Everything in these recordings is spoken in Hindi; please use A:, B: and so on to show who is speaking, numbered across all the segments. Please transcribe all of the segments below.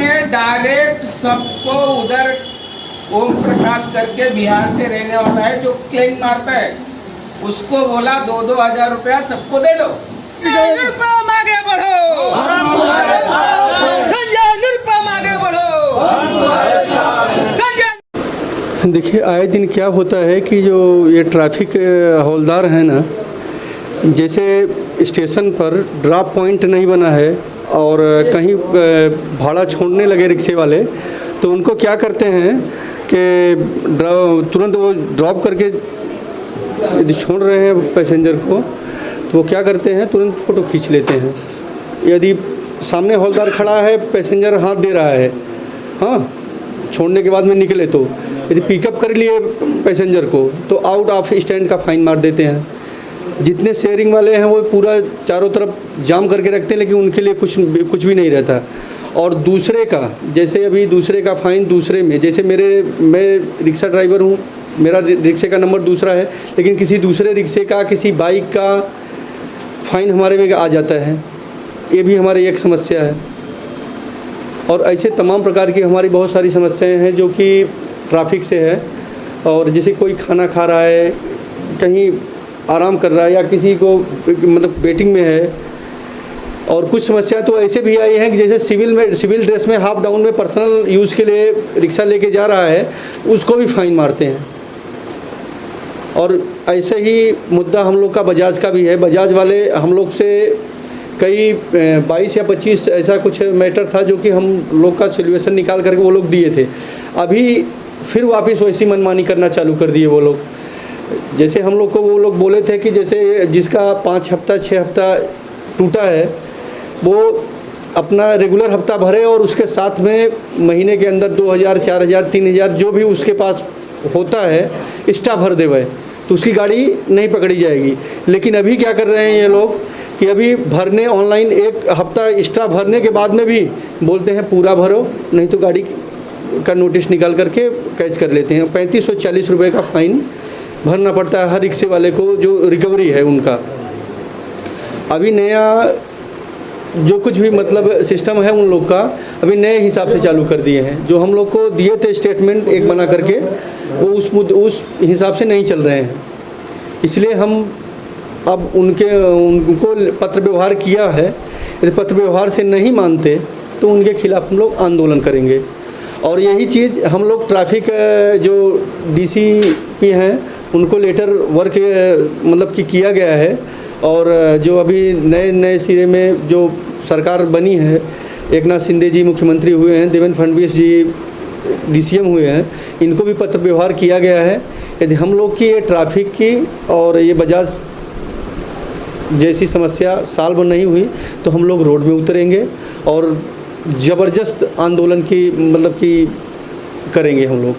A: ने डायरेक्ट सबको उधर ओम प्रकाश करके बिहार से रहने वाला है जो क्लेम मारता है, उसको बोला 2-2 हज़ार रुपया सबको दे दो।
B: निरुपम आगे बढ़ो, संजय निरुपम आगे बढ़ो, संजय।
C: देखिए, आए दिन क्या होता है कि जो ये ट्रैफिक हवलदार हैं ना, जैसे स्टेशन पर ड्रॉप पॉइंट नहीं बना है और कहीं भाड़ा छोड़ने लगे रिक्शे वाले, तो उनको क्या करते हैं कि तुरंत वो ड्रॉप करके यदि छोड़ रहे हैं पैसेंजर को, तो वो क्या करते हैं, तुरंत फ़ोटो खींच लेते हैं। यदि सामने हवलदार खड़ा है, पैसेंजर हाथ दे रहा है, हाँ, छोड़ने के बाद में निकले, तो यदि पिकअप कर लिए पैसेंजर को तो आउट ऑफ स्टैंड का फ़ाइन मार देते हैं। जितने शेयरिंग वाले हैं वो पूरा चारों तरफ जाम करके रखते हैं, लेकिन उनके लिए कुछ भी नहीं रहता। और दूसरे का, जैसे अभी दूसरे का फ़ाइन दूसरे में, जैसे मैं रिक्शा ड्राइवर हूँ, मेरा रिक्शे का नंबर दूसरा है, लेकिन किसी दूसरे रिक्शे का, किसी बाइक का फ़ाइन हमारे में आ जाता है। ये भी हमारी एक समस्या है। और ऐसे तमाम प्रकार की हमारी बहुत सारी समस्याएं हैं जो कि ट्रैफिक से है। और जैसे कोई खाना खा रहा है, कहीं आराम कर रहा है, या किसी को मतलब वेटिंग में है। और कुछ समस्या तो ऐसे भी आई हैं कि जैसे सिविल ड्रेस में, हाफ डाउन में पर्सनल यूज़ के लिए रिक्शा लेके जा रहा है, उसको भी फ़ाइन मारते हैं। और ऐसे ही मुद्दा हम लोग का बजाज का भी है। बजाज वाले हम लोग से कई 22 या 25 ऐसा कुछ मैटर था जो कि हम लोग का सोल्यूशन निकाल करके वो लोग दिए थे। अभी फिर वापस वैसी मनमानी करना चालू कर दिए वो लोग। जैसे हम लोग को वो लोग बोले थे कि जैसे जिसका 5 हफ्ता 6 हफ्ता टूटा है, वो अपना रेगुलर हफ्ता भरे और उसके साथ में महीने के अंदर 2000, 4000, 3000 जो भी उसके पास होता है एक्स्ट्रा भर देवे, तो उसकी गाड़ी नहीं पकड़ी जाएगी। लेकिन अभी क्या कर रहे हैं ये लोग कि अभी भरने ऑनलाइन एक हफ्ता एक्स्ट्रा भरने के बाद में भी बोलते हैं पूरा भरो, नहीं तो गाड़ी का नोटिस निकाल करके कैच कर लेते हैं। 3540 रुपये का फ़ाइन भरना पड़ता है हर रिक्शे वाले को जो रिकवरी है उनका। अभी नया जो कुछ भी मतलब सिस्टम है उन लोग का अभी नए हिसाब से चालू कर दिए हैं। जो हम लोग को दिए थे स्टेटमेंट एक बना करके, वो उस हिसाब से नहीं चल रहे हैं। इसलिए हम अब उनको पत्र व्यवहार किया है। यदि पत्र व्यवहार से नहीं मानते तो उनके खिलाफ हम लोग आंदोलन करेंगे। और यही चीज़ हम लोग ट्रैफिक जो DCP हैं उनको लेटर वर्क मतलब कि किया गया है। और जो अभी नए सिरे में जो सरकार बनी है, एकनाथ शिंदे जी मुख्यमंत्री हुए हैं, देवेंद्र फडणवीस जी DCM हुए हैं, इनको भी पत्र व्यवहार किया गया है। यदि हम लोग की ये ट्रैफिक की और ये बजाज जैसी समस्या सॉल्व नहीं हुई तो हम लोग रोड में उतरेंगे और ज़बरदस्त आंदोलन की मतलब कि करेंगे हम लोग।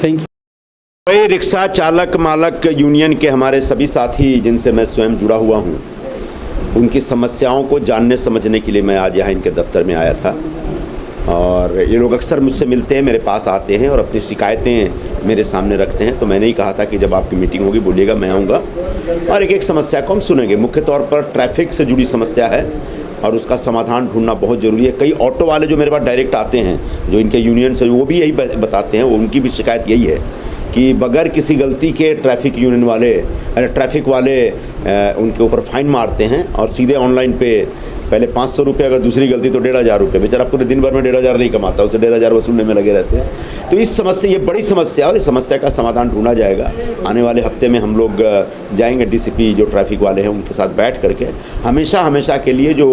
C: Thank you.
D: वही रिक्शा चालक मालक यूनियन के हमारे सभी साथी जिनसे मैं स्वयं जुड़ा हुआ हूं, उनकी समस्याओं को जानने समझने के लिए मैं आज यहाँ इनके दफ्तर में आया था। और ये लोग अक्सर मुझसे मिलते हैं, मेरे पास आते हैं और अपनी शिकायतें मेरे सामने रखते हैं। तो मैंने ही कहा था कि जब आपकी मीटिंग होगी बोलिएगा, मैं आऊँगा और एक एक समस्या को हम सुनेंगे। मुख्य तौर पर ट्रैफिक से जुड़ी समस्या है और उसका समाधान ढूंढना बहुत ज़रूरी है। कई ऑटो वाले जो मेरे पास डायरेक्ट आते हैं, जो इनके यूनियन से, वो भी यही बताते हैं, उनकी भी शिकायत यही है कि बगैर किसी गलती के ट्रैफिक यूनियन वाले ट्रैफिक वाले उनके ऊपर फ़ाइन मारते हैं और सीधे ऑनलाइन पे पहले 500 रुपये, अगर दूसरी गलती तो 1500 रुपये। बेचारा पूरे दिन भर में 1500 नहीं कमाता, उसे 1500 वसूलने में लगे रहते हैं। तो इस समस्या, ये बड़ी समस्या, और इस समस्या का समाधान ढूंढा जाएगा। आने वाले हफ्ते में हम लोग जाएंगे DCP जो ट्रैफिक वाले हैं उनके साथ बैठ करके हमेशा के लिए जो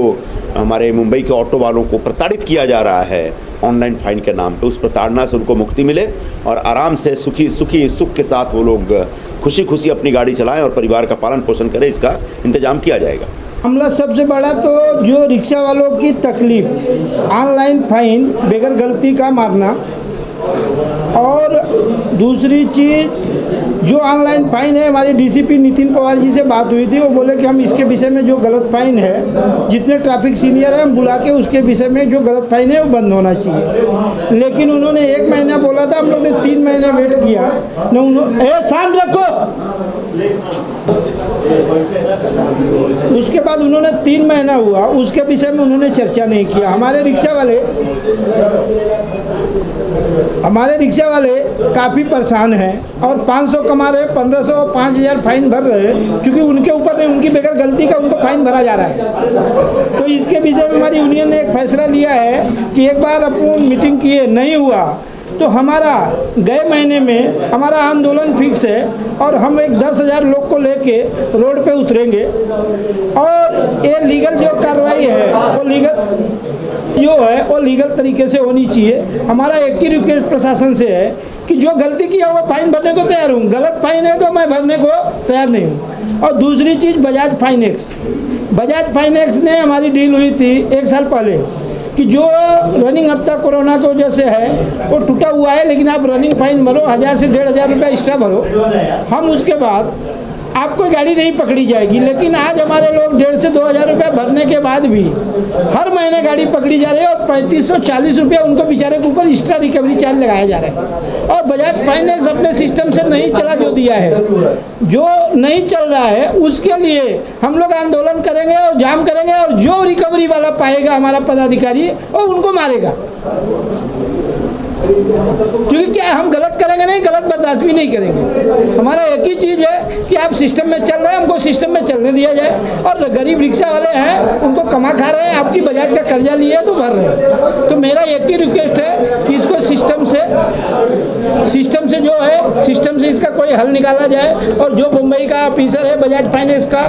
D: हमारे मुंबई के ऑटो वालों को प्रताड़ित किया जा रहा है ऑनलाइन फ़ाइन के नाम पे, उस प्रताड़ना से उनको मुक्ति मिले और आराम से सुख के साथ वो लोग खुशी अपनी गाड़ी चलाएं और परिवार का पालन पोषण करें। इसका इंतजाम किया जाएगा।
E: मामला सबसे बड़ा तो जो रिक्शा वालों की तकलीफ, ऑनलाइन फ़ाइन बगैर गलती का मारना, और दूसरी चीज़ जो ऑनलाइन फ़ाइन है, हमारे DCP नितिन पवार जी से बात हुई थी। वो बोले कि हम इसके विषय में जो गलत फ़ाइन है, जितने ट्रैफिक सीनियर हैं हम बुला के उसके विषय में जो गलत फ़ाइन है वो बंद होना चाहिए। लेकिन उन्होंने 1 महीना बोला था, हम लोग ने 3 महीने वेट किया न। शांत रखो। उसके बाद उन्होंने 3 महीना हुआ, उसके विषय में उन्होंने चर्चा नहीं किया। हमारे रिक्शा वाले काफ़ी परेशान हैं और 500 कमा रहे, 1500 और 5000 फाइन भर रहे हैं, क्योंकि उनके ऊपर नहीं, उनकी बगैर गलती का उनको फाइन भरा जा रहा है। तो इसके विषय में हमारी यूनियन ने एक फैसला लिया है कि एक बार अपन मीटिंग किए, नहीं हुआ तो हमारा गए महीने में हमारा आंदोलन फिक्स है और हम एक 10,000 लोग को लेके रोड पे उतरेंगे। और ये लीगल जो कार्रवाई है वो लीगल तरीके से होनी चाहिए। हमारा एक ही रिक्वेस्ट प्रशासन से है कि जो गलती किया वो फाइन भरने को तैयार हूँ, गलत फाइन है तो मैं भरने को तैयार नहीं हूँ। और दूसरी चीज़, बजाज फाइनेंस ने हमारी डील हुई थी 1 साल पहले कि जो रनिंग हफ्ता कोरोना की वजह से है वो टूटा हुआ है, लेकिन आप रनिंग फाइन भरो, 1000 से 1500 रुपया एक्स्ट्रा भरो, हम उसके बाद आपको गाड़ी नहीं पकड़ी जाएगी। लेकिन आज हमारे लोग 1,500 से 2,000 रुपया भरने के बाद भी हर महीने गाड़ी पकड़ी जा रही है और 3540 रुपया उनको बेचारे के ऊपर एक्स्ट्रा रिकवरी चार्ज लगाया जा रहा है। और बजाज फाइनेंस अपने सिस्टम से नहीं चला, जो दिया है, जो नहीं चल रहा है उसके लिए हम लोग आंदोलन करेंगे और जाम करेंगे, और जो रिकवरी वाला पाएगा हमारा पदाधिकारी वो उनको मारेगा। क्योंकि क्या हम गलत करेंगे नहीं, गलत बर्दाश्त भी नहीं करेंगे। हमारा एक ही चीज़ है कि आप सिस्टम में चल रहे हैं, हमको सिस्टम में चलने दिया जाए। और गरीब रिक्शा वाले हैं, उनको कमा खा रहे हैं, आपकी बजाज का कर्जा लिए तो भर रहे हैं। तो मेरा एक ही रिक्वेस्ट है कि इसको सिस्टम से जो है, सिस्टम से इसका कोई हल निकाला जाए। और जो मुंबई का ऑफिसर है बजाज फाइनेंस का,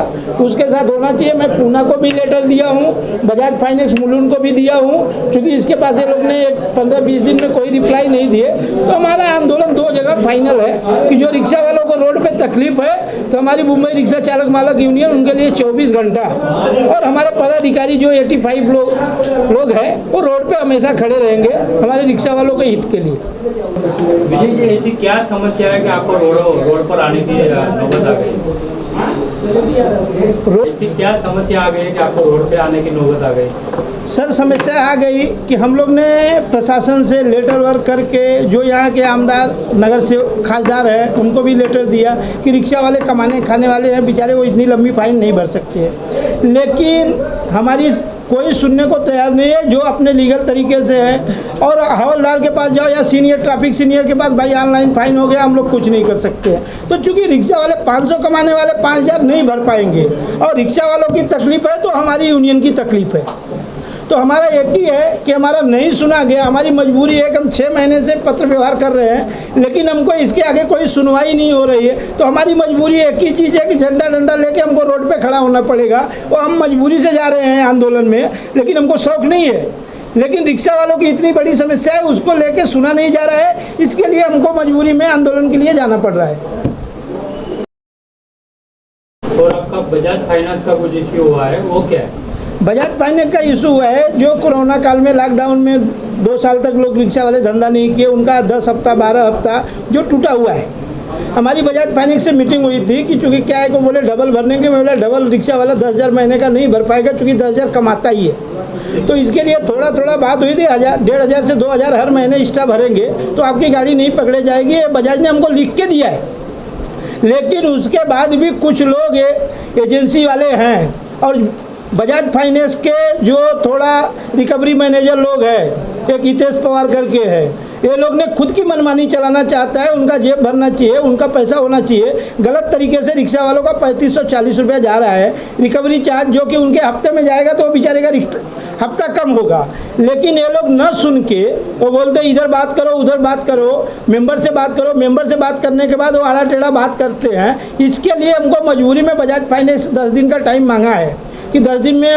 E: उसके साथ होना चाहिए। मैं पूना को भी लेटर दिया हूँ, बजाज फाइनेंस मुलुंड को भी दिया हूँ, क्योंकि इसके पास ये लोग ने 15-20 दिन में कोई रिप्लाई नहीं दिए। तो हमारा आंदोलन 2 जगह फाइनल है कि जो रिक्शा वालों को रोड पे तकलीफ है तो हमारी मुंबई रिक्शा चालक मालक यूनियन उनके लिए 24 घंटा, और हमारे पदाधिकारी जो 85 लोग हैं वो रोड पे हमेशा खड़े रहेंगे हमारे रिक्शा वालों के हित के लिए।
F: विजय जी, ऐसी क्या समस्या है कि आपको रोड पर आने की नौबत आ गई? ऐसी क्या समस्या आ गई है कि आपको रोड पे आने की नौबत आ गई?
E: सर, समस्या आ गई कि हम लोग ने प्रशासन से लेटर वर्क करके, जो यहाँ के आमदार नगर से खासदार है उनको भी लेटर दिया कि रिक्शा वाले कमाने खाने वाले हैं, बेचारे वो इतनी लंबी फाइन नहीं भर सकते हैं। लेकिन हमारी कोई सुनने को तैयार नहीं है, जो अपने लीगल तरीके से है। और हवलदार के पास जाओ या ट्रैफिक सीनियर के पास, भाई ऑनलाइन फाइन हो गया, हम लोग कुछ नहीं कर सकते हैं। तो चूँकि रिक्शा वाले 500 कमाने वाले 5000 नहीं भर पाएंगे और रिक्शा वालों की तकलीफ है तो हमारी यूनियन की तकलीफ है। तो हमारा एक ही है कि हमारा नहीं सुना गया। हमारी मजबूरी है कि हम 6 महीने से पत्र व्यवहार कर रहे हैं, लेकिन हमको इसके आगे कोई सुनवाई नहीं हो रही है। तो हमारी मजबूरी एक ही चीज़ है कि झंडा डंडा लेके हमको रोड पे खड़ा होना पड़ेगा। और हम मजबूरी से जा रहे हैं आंदोलन में, लेकिन हमको शौक नहीं है। लेकिन रिक्शा वालों की इतनी बड़ी समस्या है, उसको लेके सुना नहीं जा रहा है, इसके लिए हमको मजबूरी में आंदोलन के लिए जाना पड़ रहा है।
F: और आपका बजाज फाइनेंस का कुछ इश्यू हुआ है, वो क्या है?
E: बजाज फाइनेंस का इशू हुआ है, जो कोरोना काल में लॉकडाउन में 2 साल तक लोग रिक्शा वाले धंधा नहीं किए, उनका 10 हफ्ता 12 हफ्ता जो टूटा हुआ है। हमारी बजाज फाइनेंस से मीटिंग हुई थी कि चूँकि क्या है को बोले डबल भरने के, मैं बोला डबल रिक्शा वाला 10,000 महीने का नहीं भर पाएगा, चूँकि 10,000 कमाता ही है। तो इसके लिए थोड़ा बात हुई थी, 1,500 से 2,000 हर महीने एक्स्ट्रा भरेंगे तो आपकी गाड़ी नहीं पकड़े जाएगी। ये बजाज ने हमको लिख के दिया है। लेकिन उसके बाद भी कुछ लोग एजेंसी वाले हैं और बजाज फाइनेंस के जो थोड़ा रिकवरी मैनेजर लोग हैं, एक हितेश पवार करके है, ये लोग ने खुद की मनमानी चलाना चाहता है। उनका जेब भरना चाहिए, उनका पैसा होना चाहिए। गलत तरीके से रिक्शा वालों का 3540 रुपया जा रहा है रिकवरी चार्ज, जो कि उनके हफ्ते में जाएगा तो बेचारे का हफ्ता कम होगा। लेकिन ये लोग न सुन के वो बोलते इधर बात करो, उधर बात करो, मेंबर से बात करो। मेंबर से बात करने के बाद वो आड़ा टेढ़ा बात करते हैं। इसके लिए हमको मजबूरी में बजाज फाइनेंस 10 दिन का टाइम मांगा है कि 10 दिन में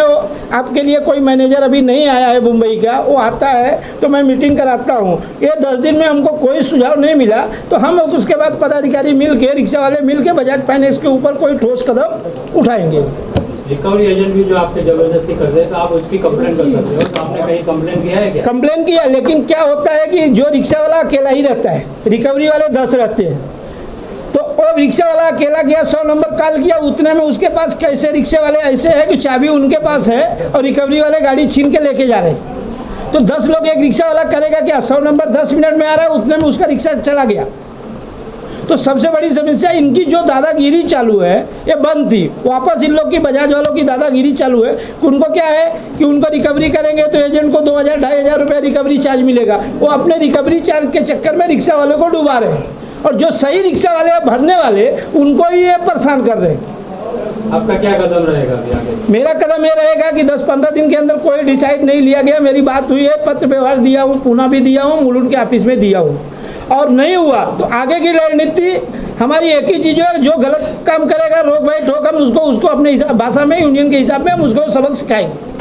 E: आपके लिए कोई मैनेजर अभी नहीं आया है मुंबई का, वो आता है तो मैं मीटिंग कराता हूँ। ये 10 दिन में हमको कोई सुझाव नहीं मिला तो हम उसके बाद पदाधिकारी मिल के, रिक्शा वाले मिल के बजाज फाइनेंस के ऊपर कोई ठोस कदम उठाएंगे।
F: रिकवरी एजेंट भी जो आपके जबरदस्ती करते हैं तो आप उसकी कंप्लेंट कर सकते हो, तो आपने कहीं कंप्लेंट किया है क्या?
E: कंप्लेंट किया, लेकिन क्या होता है कि जो रिक्शा वाला अकेला ही रहता है, रिकवरी वाले 10 रहते हैं। तो वो रिक्शा वाला अकेला गया, 100 नंबर कॉल किया, उतने में उसके पास कैसे रिक्शे वाले ऐसे हैं कि चाबी उनके पास है और रिकवरी वाले गाड़ी छीन के लेके जा रहे हैं। तो 10 लोग एक रिक्शा वाला करेगा क्या? 100 नंबर 10 मिनट में आ रहा है, उतने में उसका रिक्शा चला गया। तो सबसे बड़ी समस्या इनकी जो दादागिरी चालू है ये बंद थी, वापस इन लोग की बजाज वालों की दादागिरी चालू है कि उनको क्या है कि उनको रिकवरी करेंगे तो एजेंट को 2,000-2,500 रुपये रिकवरी चार्ज मिलेगा। वो अपने रिकवरी चार्ज के चक्कर में रिक्शा वालों को डुबा रहे हैं और जो सही रिक्शा वाले भरने वाले उनको ही ये परेशान कर रहे हैं।
F: आपका क्या कदम रहेगा अभी आगे?
E: मेरा कदम ये रहेगा कि 10-15 दिन के अंदर कोई डिसाइड नहीं लिया गया, मेरी बात हुई है, पत्र व्यवहार दिया हूँ, पूना भी दिया हूँ, मुलुंड के ऑफिस में दिया हूँ, और नहीं हुआ तो आगे की रणनीति हमारी एक ही चीज़ है, जो गलत काम करेगा रोक भाई ठोक, हम उसको अपने भाषा में यूनियन के हिसाब में हम उसको सबक सिखाएंगे।